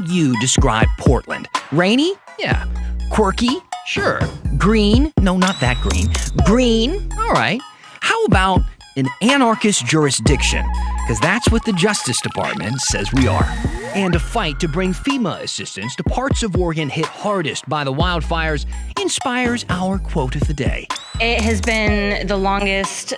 would you describe Portland? Rainy? Yeah. Quirky? Sure. Green? No, not that green. Green? All right. How about an anarchist jurisdiction? Because that's what the Justice Department says we are. And a fight to bring FEMA assistance to parts of Oregon hit hardest by the wildfires inspires our quote of the day. It has been the longest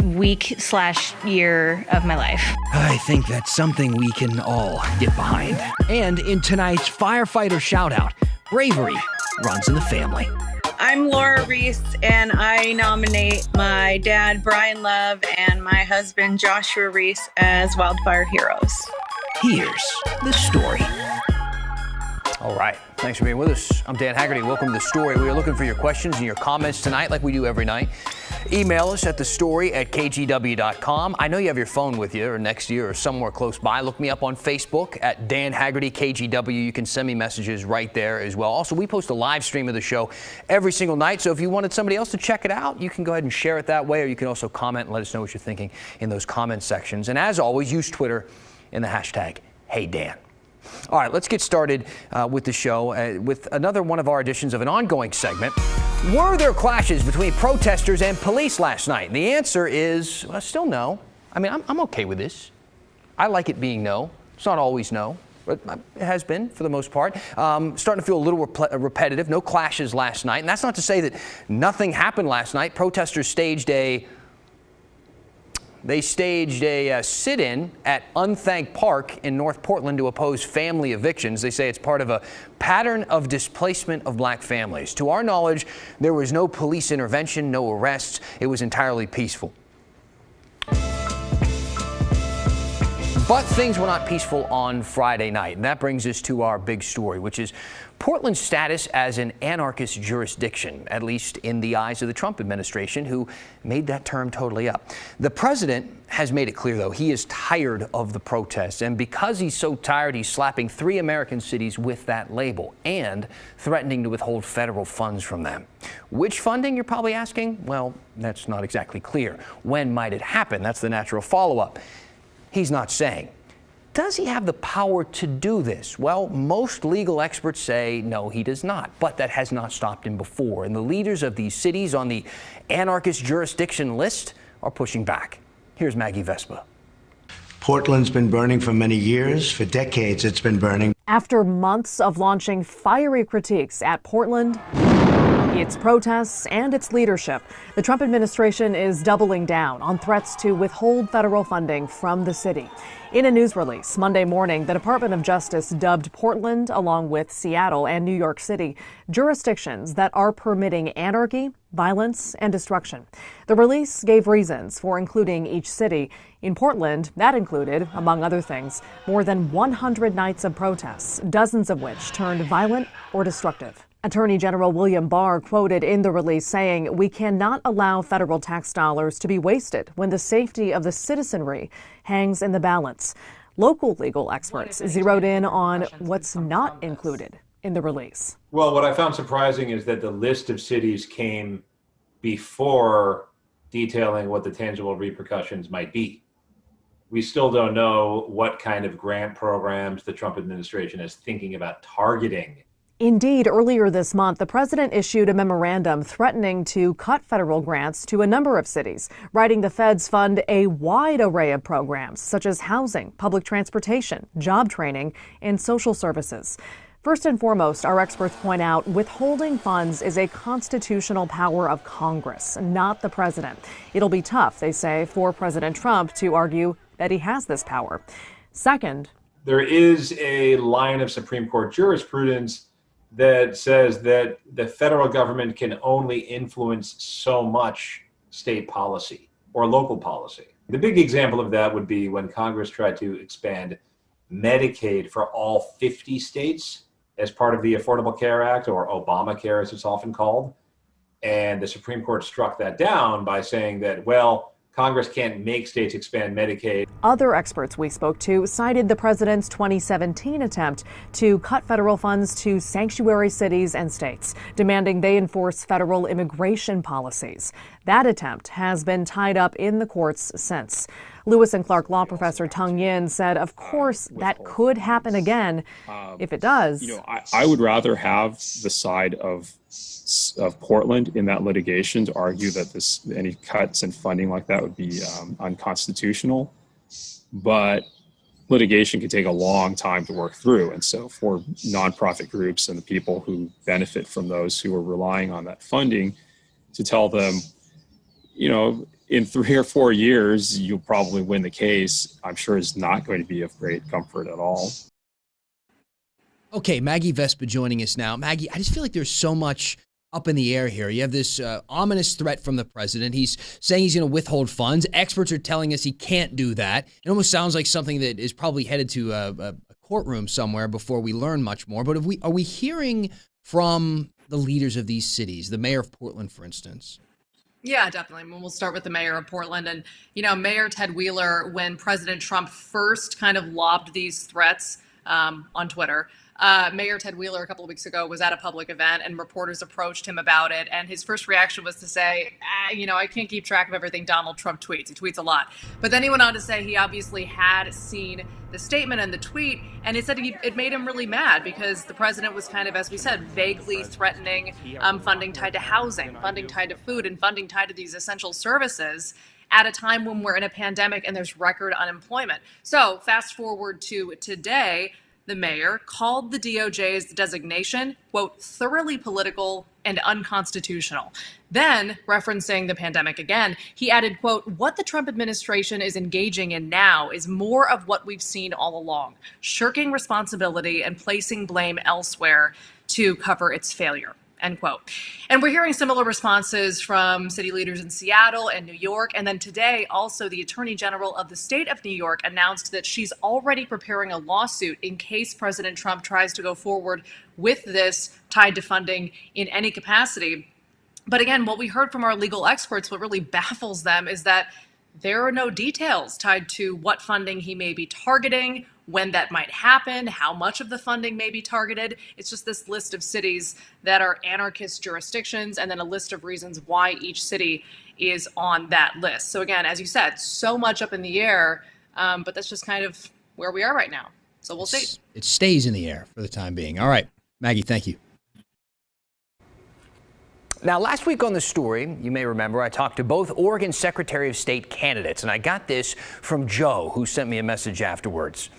week/year of my life. I think that's something we can all get behind. And in tonight's firefighter shout-out, bravery runs in the family. I'm Laura Reese, and I nominate my dad, Brian Love, and my husband, Joshua Reese, as wildfire heroes. Here's the story. All right. Thanks for being with us. I'm Dan Haggerty. Welcome to The Story. We are looking for your questions and your comments tonight like we do every night. Email us at thestory@kgw.com. I know you have your phone with you or next to you or somewhere close by. Look me up on Facebook at Dan Haggerty KGW. You can send me messages right there as well. Also, we post a live stream of the show every single night. So if you wanted somebody else to check it out, you can go ahead and share it that way, or you can also comment and let us know what you're thinking in those comment sections. And as always, use Twitter in the hashtag #HeyDan. All right, let's get started with the show with another one of our editions of an ongoing segment. Were there clashes between protesters and police last night? And the answer is still no. I mean, I'm okay with this. I like it being no. It's not always no, but it has been for the most part. Starting to feel a little repetitive. No clashes last night. And that's not to say that nothing happened last night. Protesters staged a sit-in at Unthank Park in North Portland to oppose family evictions. They say it's part of a pattern of displacement of black families. To our knowledge, there was no police intervention, no arrests. It was entirely peaceful. But things were not peaceful on Friday night, and that brings us to our big story, which is Portland's status as an anarchist jurisdiction, at least in the eyes of the Trump administration, who made that term totally up. The president has made it clear, though, he is tired of the protests, and because he's so tired, he's slapping 3 American cities with that label and threatening to withhold federal funds from them. Which funding, you're probably asking? Well, that's not exactly clear. When might it happen? That's the natural follow-up. He's not saying. Does he have the power to do this? Well, most legal experts say no, he does not. But that has not stopped him before. And the leaders of these cities on the anarchist jurisdiction list are pushing back. Here's Maggie Vespa. Portland's been burning for many years. For decades, it's been burning. After months of launching fiery critiques at Portland, its protests, and its leadership, the Trump administration is doubling down on threats to withhold federal funding from the city. In a news release Monday morning, the Department of Justice dubbed Portland, along with Seattle and New York City, jurisdictions that are permitting anarchy, violence, and destruction. The release gave reasons for including each city. In Portland, that included, among other things, more than 100 nights of protests, dozens of which turned violent or destructive. Attorney General William Barr quoted in the release saying, "We cannot allow federal tax dollars to be wasted when the safety of the citizenry hangs in the balance." Local legal experts zeroed in on what's not included in the release. Well, what I found surprising is that the list of cities came before detailing what the tangible repercussions might be. We still don't know what kind of grant programs the Trump administration is thinking about targeting. Indeed, earlier this month, the president issued a memorandum threatening to cut federal grants to a number of cities, writing the feds fund a wide array of programs such as housing, public transportation, job training, and social services. First and foremost, our experts point out withholding funds is a constitutional power of Congress, not the president. It'll be tough, they say, for President Trump to argue that he has this power. Second, there is a line of Supreme Court jurisprudence that says that the federal government can only influence so much state policy or local policy. The big example of that would be when Congress tried to expand Medicaid for all 50 states as part of the Affordable Care Act, or Obamacare as it's often called. And the Supreme Court struck that down by saying that, well, Congress can't make states expand Medicaid. Other experts we spoke to cited the president's 2017 attempt to cut federal funds to sanctuary cities and states, demanding they enforce federal immigration policies. That attempt has been tied up in the courts since. Lewis and Clark law professor Tung Yin said, of course, that could happen again. If it does, I would rather have the side of Portland in that litigation to argue that any cuts in funding like that would be unconstitutional. But litigation can take a long time to work through. And so for nonprofit groups and the people who benefit from those who are relying on that funding, to tell them, in 3 or 4 years, you'll probably win the case, I'm sure is not going to be of great comfort at all. Okay, Maggie Vespa joining us now. Maggie, I just feel like there's so much up in the air here. You have this ominous threat from the president. He's saying he's going to withhold funds. Experts are telling us he can't do that. It almost sounds like something that is probably headed to a courtroom somewhere before we learn much more. But are we hearing from the leaders of these cities, the mayor of Portland, for instance? Yeah, definitely. We'll start with the mayor of Portland. And, Mayor Ted Wheeler, when President Trump first kind of lobbed these threats on Twitter, Mayor Ted Wheeler a couple of weeks ago was at a public event and reporters approached him about it. And his first reaction was to say, I can't keep track of everything Donald Trump tweets. He tweets a lot. But then he went on to say he obviously had seen the statement and the tweet. And he said it made him really mad because the president was kind of, as we said, vaguely threatening funding tied to housing, funding tied to food, and funding tied to these essential services at a time when we're in a pandemic and there's record unemployment. So fast forward to today, the mayor called the DOJ's designation, quote, thoroughly political and unconstitutional. Then, referencing the pandemic again, he added, quote, what the Trump administration is engaging in now is more of what we've seen all along, shirking responsibility and placing blame elsewhere to cover its failure. End quote. And we're hearing similar responses from city leaders in Seattle and New York. And then today, also, the Attorney General of the state of New York announced that she's already preparing a lawsuit in case President Trump tries to go forward with this tied to funding in any capacity. But again, what we heard from our legal experts, what really baffles them is that there are no details tied to what funding he may be targeting, when that might happen, how much of the funding may be targeted. It's just this list of cities that are anarchist jurisdictions and then a list of reasons why each city is on that list. So again, as you said, so much up in the air, but that's just kind of where we are right now. So we'll see. It stays in the air for the time being. All right, Maggie, thank you. Now, last week on The Story, you may remember, I talked to both Oregon Secretary of State candidates, and I got this from Joe, who sent me a message afterwards.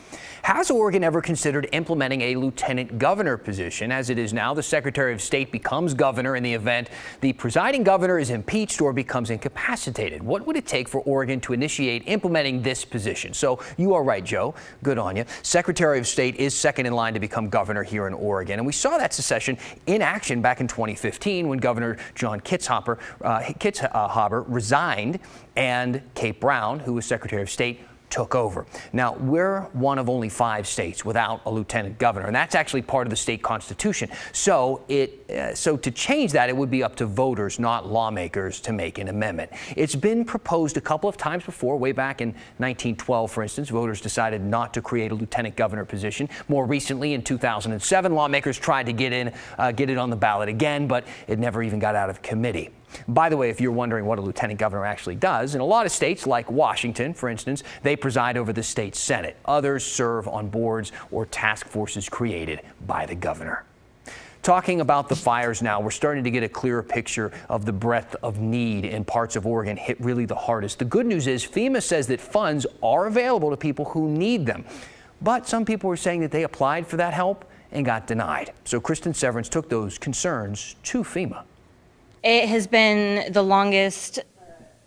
Has Oregon ever considered implementing a lieutenant governor position? As it is now, the Secretary of State becomes governor in the event the presiding governor is impeached or becomes incapacitated. What would it take for Oregon to initiate implementing this position? So you are right, Joe. Good on you. Secretary of State is second in line to become governor here in Oregon. And we saw that secession in action back in 2015 when Governor John Kitzhaber resigned and Kate Brown, who was Secretary of State, took over. Now, we're one of only 5 states without a lieutenant governor, and that's actually part of the state constitution. So to change that, it would be up to voters, not lawmakers, to make an amendment. It's been proposed a couple of times before. Way back in 1912, for instance, voters decided not to create a lieutenant governor position. More recently, in 2007, lawmakers tried to get it on the ballot again, but it never even got out of committee. By the way, if you're wondering what a lieutenant governor actually does, in a lot of states, like Washington, for instance, they preside over the state Senate. Others serve on boards or task forces created by the governor. Talking about the fires now, we're starting to get a clearer picture of the breadth of need in parts of Oregon hit really the hardest. The good news is FEMA says that funds are available to people who need them. But some people are saying that they applied for that help and got denied. So Kristen Severance took those concerns to FEMA. It has been the longest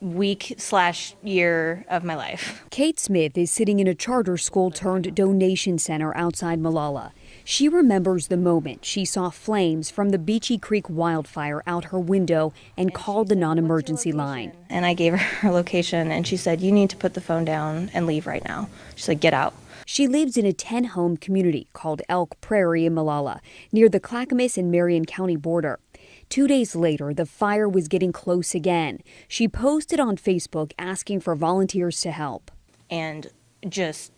week/year of my life. Kate Smith is sitting in a charter school turned donation center outside Molalla. She remembers the moment she saw flames from the Beachy Creek wildfire out her window and called the non-emergency line. And I gave her location and she said, you need to put the phone down and leave right now. She said, get out. She lives in a 10-home community called Elk Prairie in Molalla, near the Clackamas and Marion County border. 2 days later, the fire was getting close again. She posted on Facebook asking for volunteers to help. And just,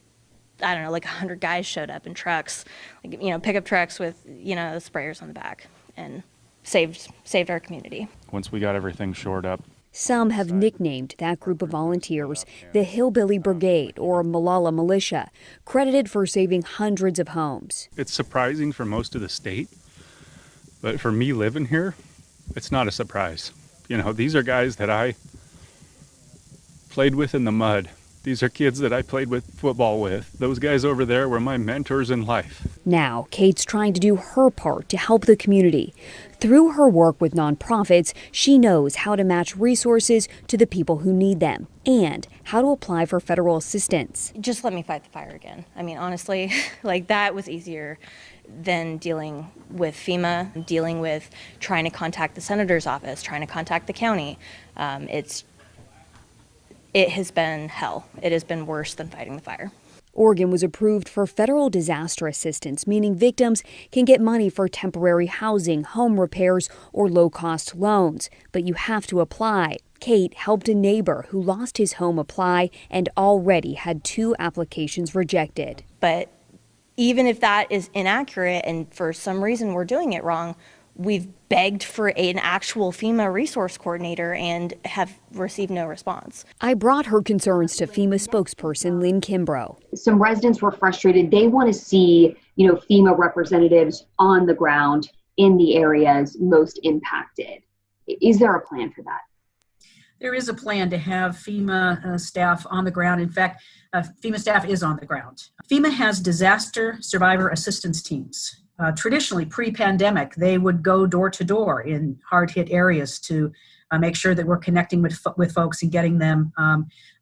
I don't know, like 100 guys showed up in trucks, like, pickup trucks with, sprayers on the back, and saved our community. Once we got everything shored up. Some have nicknamed that group of volunteers the Hillbilly Brigade or Malala Militia, credited for saving hundreds of homes. It's surprising for most of the state, but for me living here, it's not a surprise. These are guys that I played with in the mud. These are kids that I played with football with. Those guys over there were my mentors in life. Now, Kate's trying to do her part to help the community. Through her work with nonprofits, she knows how to match resources to the people who need them and how to apply for federal assistance. Just let me fight the fire again. I mean, honestly, that was easier than dealing with FEMA, dealing with trying to contact the senator's office, trying to contact the county. It has been hell. It has been worse than fighting the fire. Oregon was approved for federal disaster assistance, meaning victims can get money for temporary housing, home repairs, or low-cost loans. But you have to apply. Kate helped a neighbor who lost his home apply and already had 2 applications rejected. But even if that is inaccurate and for some reason we're doing it wrong, we've begged for an actual FEMA resource coordinator and have received no response. I brought her concerns to FEMA spokesperson Lynn Kimbrough. Some residents were frustrated. They want to see, FEMA representatives on the ground in the areas most impacted. Is there a plan for that? There is a plan to have FEMA staff on the ground. In fact, FEMA staff is on the ground. FEMA has disaster survivor assistance teams. Traditionally, pre-pandemic, they would go door to door in hard-hit areas to make sure that we're connecting with folks and getting them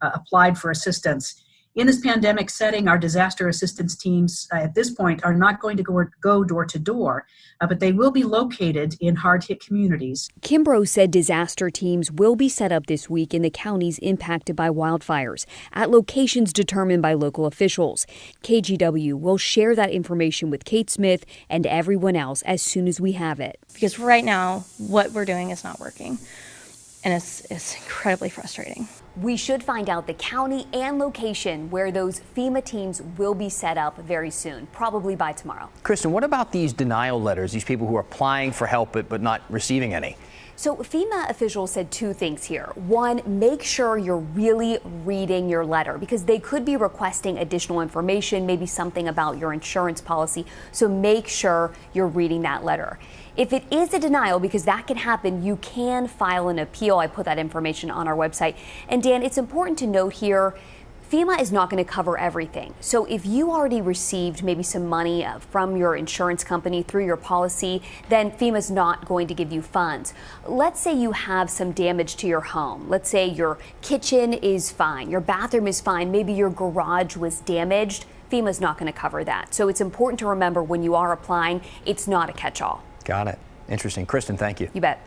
applied for assistance. In this pandemic setting, our disaster assistance teams at this point are not going to go door to door, but they will be located in hard-hit communities. Kimbrough said disaster teams will be set up this week in the counties impacted by wildfires at locations determined by local officials. KGW will share that information with Kate Smith and everyone else as soon as we have it. Because right now, what we're doing is not working. And it's incredibly frustrating. We should find out the county and location where those FEMA teams will be set up very soon, probably by tomorrow. Kristen, what about these denial letters, these people who are applying for help but not receiving any? So FEMA officials said 2 things here. One, make sure you're really reading your letter because they could be requesting additional information, maybe something about your insurance policy. So make sure you're reading that letter. If it is a denial, because that can happen, you can file an appeal. I put that information on our website. And Dan, it's important to note here, FEMA is not going to cover everything. So if you already received maybe some money from your insurance company through your policy, then FEMA's not going to give you funds. Let's say you have some damage to your home. Let's say your kitchen is fine, your bathroom is fine, maybe your garage was damaged. FEMA's not going to cover that. So it's important to remember when you are applying, it's not a catch-all. Got it. Interesting. Kristen, thank you. You bet.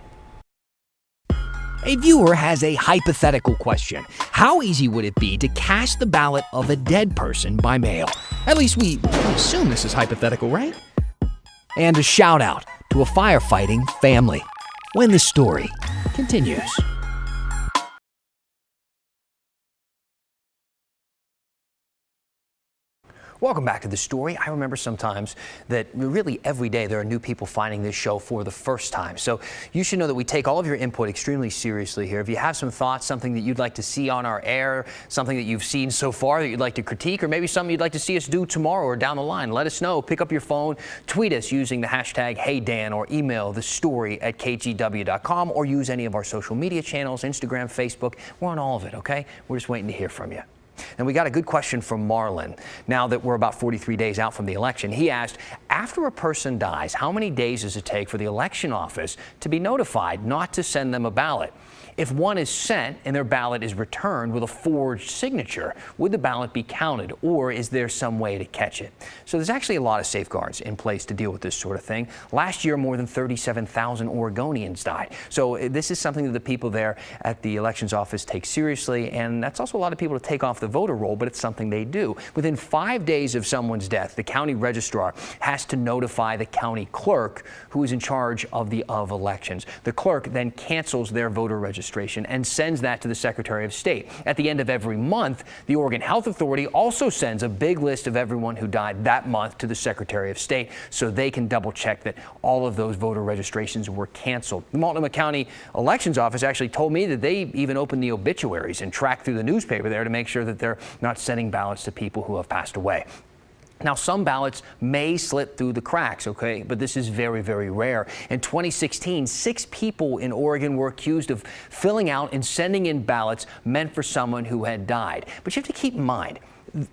A viewer has a hypothetical question. How easy would it be to cast the ballot of a dead person by mail? At least we assume this is hypothetical, right? And a shout out to a firefighting family when the story continues. Welcome back to The Story. I remember sometimes that really every day there are new people finding this show for the first time. So you should know that we take all of your input extremely seriously here. If you have some thoughts, something that you'd like to see on our air, something that you've seen so far that you'd like to critique, or maybe something you'd like to see us do tomorrow or down the line, let us know. Pick up your phone, tweet us using the hashtag HeyDan, or email thestory@kgw.com, or use any of our social media channels, Instagram, Facebook. We're on all of it, okay? We're just waiting to hear from you. And we got a good question from Marlon. Now that we're about 43 days out from the election, he asked, after a person dies, how many days does it take for the election office to be notified not to send them a ballot? If one is sent and their ballot is returned with a forged signature, would the ballot be counted, or is there some way to catch it? So there's actually a lot of safeguards in place to deal with this sort of thing. Last year, more than 37,000 Oregonians died. So this is something that the people there at the elections office take seriously, and that's also a lot of people to take off the voter roll, but it's something they do. Within 5 days of someone's death, the county registrar has to notify the county clerk, who is in charge of the elections. The clerk then cancels their voter registration and sends that to the Secretary of State. At the end of every month, the Oregon Health Authority also sends a big list of everyone who died that month to the Secretary of State, so they can double check that all of those voter registrations were canceled. The Multnomah County Elections Office actually told me that they even opened the obituaries and tracked through the newspaper there to make sure that they're not sending ballots to people who have passed away. Now, some ballots may slip through the cracks, okay, but this is very, very rare. In 2016, 6 people in Oregon were accused of filling out and sending in ballots meant for someone who had died. But you have to keep in mind,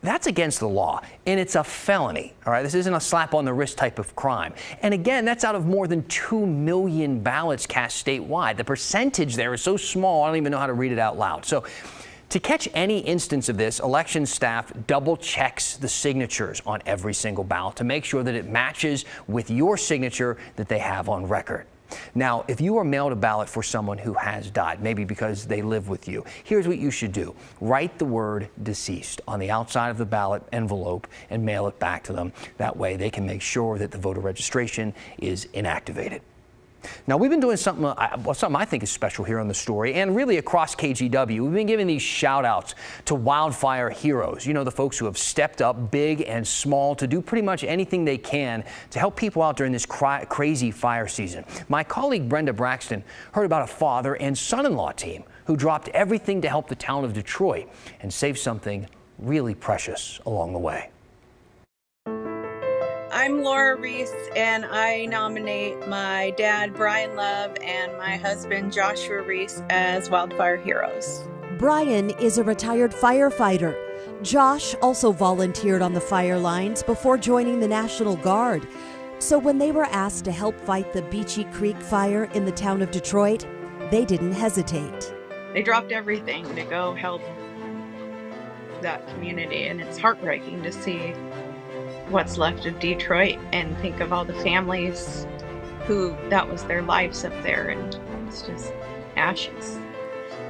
that's against the law, and it's a felony, all right? This isn't a slap on the wrist type of crime. And again, that's out of more than 2 million ballots cast statewide. The percentage there is so small, I don't even know how to read it out loud. So, to catch any instance of this, election staff double checks the signatures on every single ballot to make sure that it matches with your signature that they have on record. Now, if you are mailed a ballot for someone who has died, maybe because they live with you, here's what you should do. Write the word deceased on the outside of the ballot envelope and mail it back to them. That way they can make sure that the voter registration is inactivated. Now, we've been doing something I think is special here on The Story, and really across KGW. We've been giving these shout-outs to wildfire heroes. You know, the folks who have stepped up big and small to do pretty much anything they can to help people out during this crazy fire season. My colleague Brenda Braxton heard about a father and son-in-law team who dropped everything to help the town of Detroit and save something really precious along the way. I'm Laura Reese, and I nominate my dad, Brian Love, and my husband, Joshua Reese, as wildfire heroes. Brian is a retired firefighter. Josh also volunteered on the fire lines before joining the National Guard. So when they were asked to help fight the Beachy Creek fire in the town of Detroit, they didn't hesitate. They dropped everything to go help that community, and it's heartbreaking to see what's left of Detroit and think of all the families who that was their lives up there, and it's just ashes.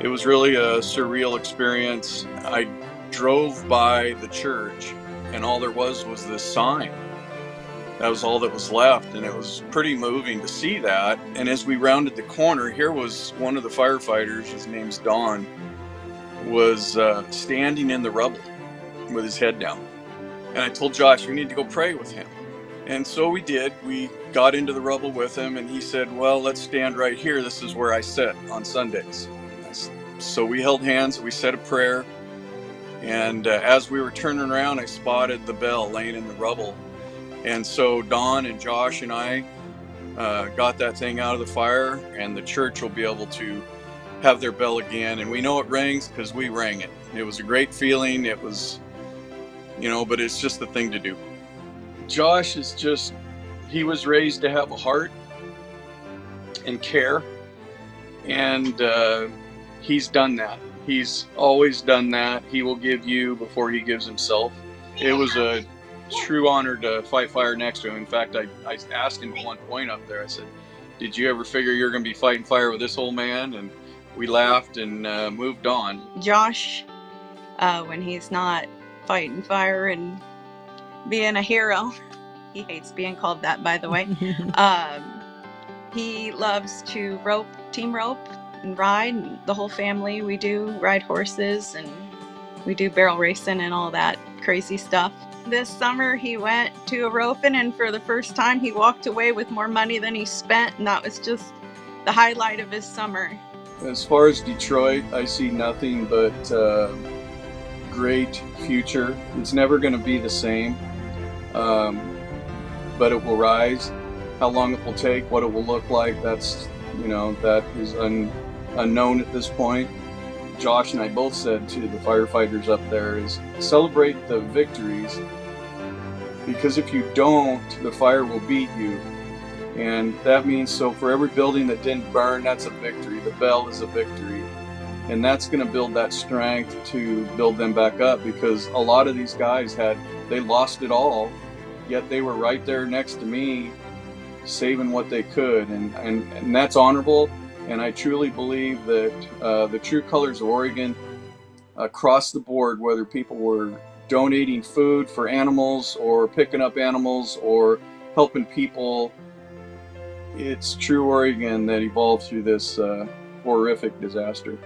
It was really a surreal experience. I drove by the church and all there was this sign. That was all that was left, and it was pretty moving to see that. And as we rounded the corner, here was one of the firefighters, his name's Don, was standing in the rubble with his head down. And I told Josh, we need to go pray with him. And so we did. We got into the rubble with him, and he said, well, let's stand right here. This is where I sit on Sundays. So we held hands, we said a prayer. And as we were turning around, I spotted the bell laying in the rubble. And so Don and Josh and I got that thing out of the fire, and the church will be able to have their bell again. And we know it rings because we rang it. It was a great feeling. It was, but it's just the thing to do. Josh is he was raised to have a heart and care, and he's done that. He's always done that. He will give you before he gives himself. It was a true honor to fight fire next to him. In fact, I asked him at one point up there, I said, did you ever figure you're going to be fighting fire with this old man? And we laughed and moved on. Josh, when he's not fighting fire and being a hero, he hates being called that, by the way. He loves to team rope and ride. And the whole family, we do ride horses, and we do barrel racing and all that crazy stuff. This summer he went to a roping, and for the first time he walked away with more money than he spent, and that was just the highlight of his summer. As far as Detroit, I see nothing but great future. It's never going to be the same, but it will rise. How long it will take, what it will look like, that's, that is unknown at this point. Josh and I both said to the firefighters up there is celebrate the victories, because if you don't, the fire will beat you. And that means, so for every building that didn't burn, that's a victory. The bell is a victory. And that's going to build that strength to build them back up, because a lot of these guys they lost it all, yet they were right there next to me saving what they could. And that's honorable. And I truly believe that the True Colors of Oregon, across the board, whether people were donating food for animals or picking up animals or helping people, it's True Oregon that evolved through this horrific disaster.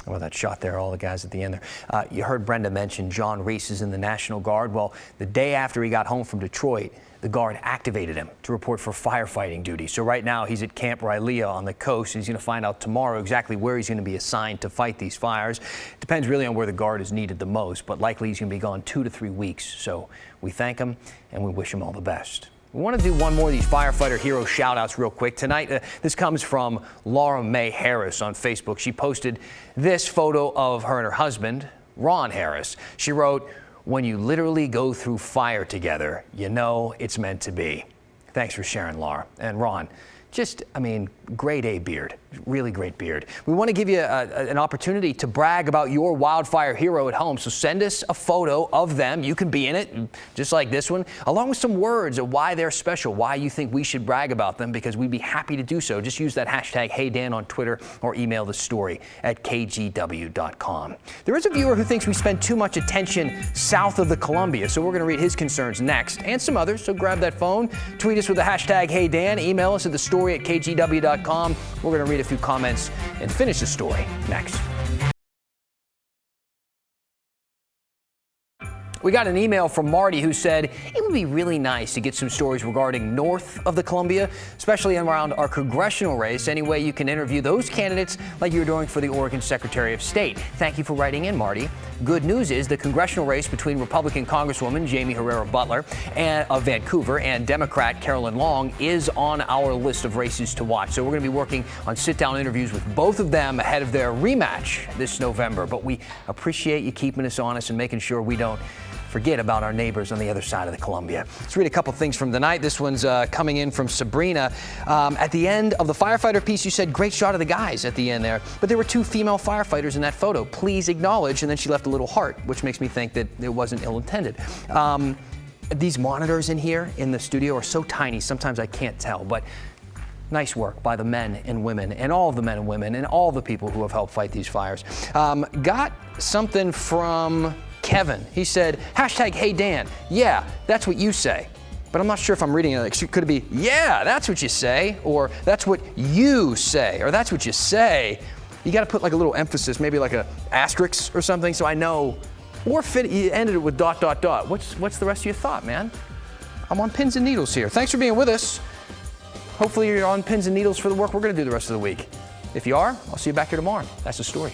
Well, that shot there, all the guys at the end there. You heard Brenda mention John Reese is in the National Guard. Well, the day after he got home from Detroit, the Guard activated him to report for firefighting duty. So right now he's at Camp Rylea on the coast. He's going to find out tomorrow exactly where he's going to be assigned to fight these fires. Depends really on where the Guard is needed the most, but likely he's going to be gone 2 to 3 weeks. So we thank him and we wish him all the best. We want to do one more of these firefighter hero shout-outs real quick. Tonight, this comes from Laura Mae Harris on Facebook. She posted this photo of her and her husband, Ron Harris. She wrote, "When you literally go through fire together, you know it's meant to be." Thanks for sharing, Laura. And Ron, just, I mean, grade A beard, really great beard. We want to give you an opportunity to brag about your wildfire hero at home. So send us a photo of them. You can be in it, just like this one, along with some words of why they're special, why you think we should brag about them, because we'd be happy to do so. Just use that hashtag HeyDan on Twitter or email the story at kgw.com. There is a viewer who thinks we spend too much attention south of the Columbia, so we're going to read his concerns next, and some others. So grab that phone, tweet us with the hashtag HeyDan, email us at the story at kgw.com. We're going to read a few comments and finish the story next. We got an email from Marty who said it would be really nice to get some stories regarding north of the Columbia, especially around our congressional race. Any way you can interview those candidates like you're doing for the Oregon Secretary of State. Thank you for writing in, Marty. Good news is the congressional race between Republican Congresswoman Jamie Herrera Butler of Vancouver and Democrat Carolyn Long is on our list of races to watch. So we're going to be working on sit-down interviews with both of them ahead of their rematch this November. But we appreciate you keeping us honest and making sure we don't forget about our neighbors on the other side of the Columbia. Let's read a couple things from the night. This one's coming in from Sabrina. At the end of the firefighter piece, you said, great shot of the guys at the end there, but there were 2 female firefighters in that photo. Please acknowledge. And then she left a little heart, which makes me think that it wasn't ill-intended. These monitors in here in the studio are so tiny, sometimes I can't tell, but nice work by the men and women and all of the men and women and all the people who have helped fight these fires. Got something from Kevin. He said, hashtag HeyDan. Yeah, that's what you say. But I'm not sure if I'm reading it. Could it be, yeah, that's what you say, or that's what you say, or that's what you say. You got to put like a little emphasis, maybe like a asterisk or something, so I know. Or you ended it with ... What's the rest of your thought, man? I'm on pins and needles here. Thanks for being with us. Hopefully you're on pins and needles for the work we're going to do the rest of the week. If you are, I'll see you back here tomorrow. That's the story.